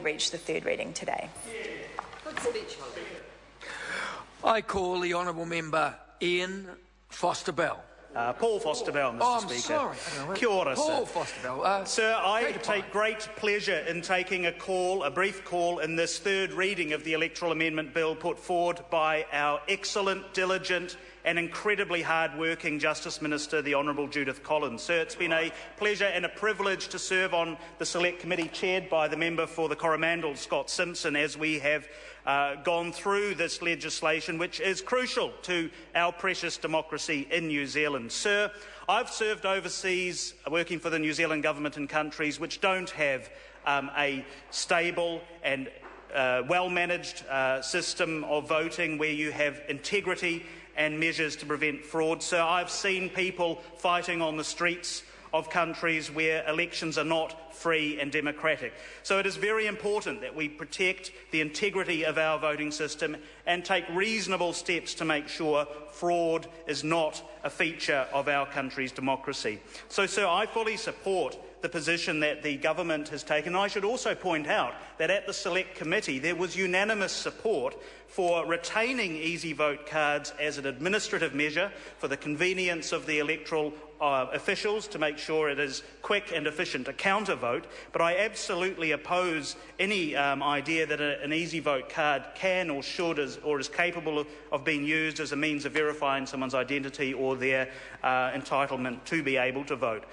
reach the third reading today. I call the honourable member Ian Foster-Bell. Paul Foster-Bell, Mr. Speaker. Sorry. Kia ora, Paul sir. Foster-Bell. Sir, I take great pleasure in taking a brief call in this third reading of the Electoral Amendment Bill put forward by our excellent, diligent and incredibly hard-working Justice Minister, the Honourable Judith Collins. Sir, it's been a pleasure and a privilege to serve on the Select Committee chaired by the member for the Coromandel, Scott Simpson, as we have gone through this legislation, which is crucial to our precious democracy in New Zealand. Sir, I've served overseas working for the New Zealand government in countries which don't have a stable and well-managed system of voting where you have integrity and measures to prevent fraud. So I've seen people fighting on the streets of countries where elections are not free and democratic. So it is very important that we protect the integrity of our voting system and take reasonable steps to make sure fraud is not a feature of our country's democracy. So, sir, I fully support the position that the government has taken. I should also point out that at the Select Committee there was unanimous support for retaining easy vote cards as an administrative measure for the convenience of the electoral officials to make sure it is quick and efficient to counter vote, but I absolutely oppose any idea that an easy vote card can or should or is capable of being used as a means of verifying someone's identity or their entitlement to be able to vote.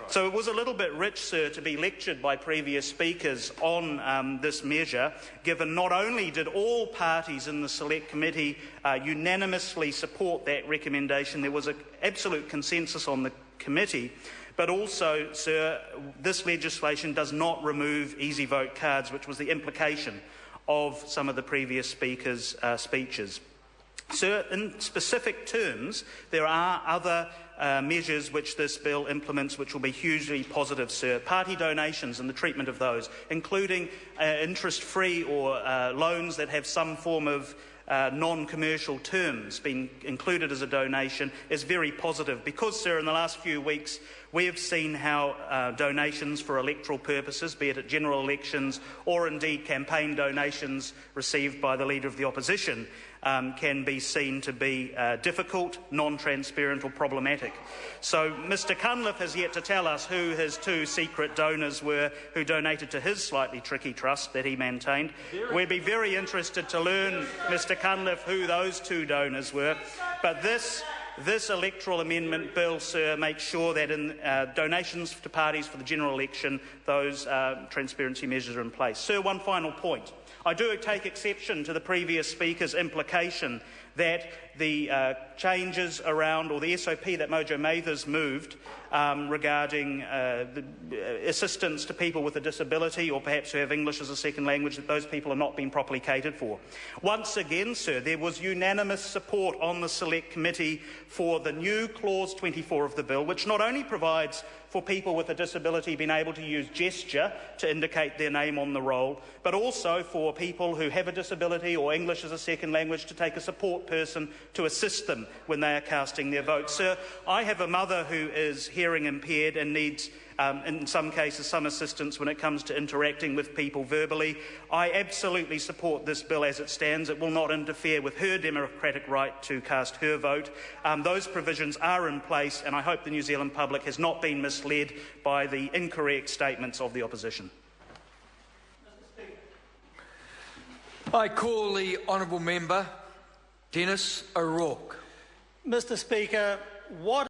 So it was a little bit rich, sir, to be lectured by previous speakers on this measure, given not only did all parties in the Select Committee unanimously support that recommendation, there was an absolute consensus on the committee, but also, sir, this legislation does not remove easy vote cards, which was the implication of some of the previous speakers' speeches. Sir, in specific terms, there are other measures which this bill implements which will be hugely positive, sir. Party donations and the treatment of those, including interest-free or loans that have some form of non-commercial terms being included as a donation, is very positive because, sir, in the last few weeks we have seen how donations for electoral purposes, be it at general elections or indeed campaign donations received by the Leader of the Opposition, can be seen to be difficult, non-transparent or problematic. So Mr Cunliffe has yet to tell us who his two secret donors were who donated to his slightly tricky trust that he maintained. We'd be very interested to learn, Mr Cunliffe, who those two donors were. But this electoral amendment bill, sir, makes sure that in donations to parties for the general election, those transparency measures are in place. Sir, one final point. I do take exception to the previous speaker's implication that the changes around, or the SOP that Mojo Mathers moved regarding the assistance to people with a disability or perhaps who have English as a second language, that those people are not being properly catered for. Once again, sir, there was unanimous support on the Select Committee for the new Clause 24 of the bill, which not only provides for people with a disability being able to use gesture to indicate their name on the roll, but also for people who have a disability or English as a second language to take a support person to assist them when they are casting their vote. Sir, I have a mother who is hearing impaired and needs, in some cases, some assistance when it comes to interacting with people verbally. I absolutely support this bill as it stands. It will not interfere with her democratic right to cast her vote. Those provisions are in place, and I hope the New Zealand public has not been misled by the incorrect statements of the opposition. I call the honourable member Dennis O'Rourke. Mr Speaker, what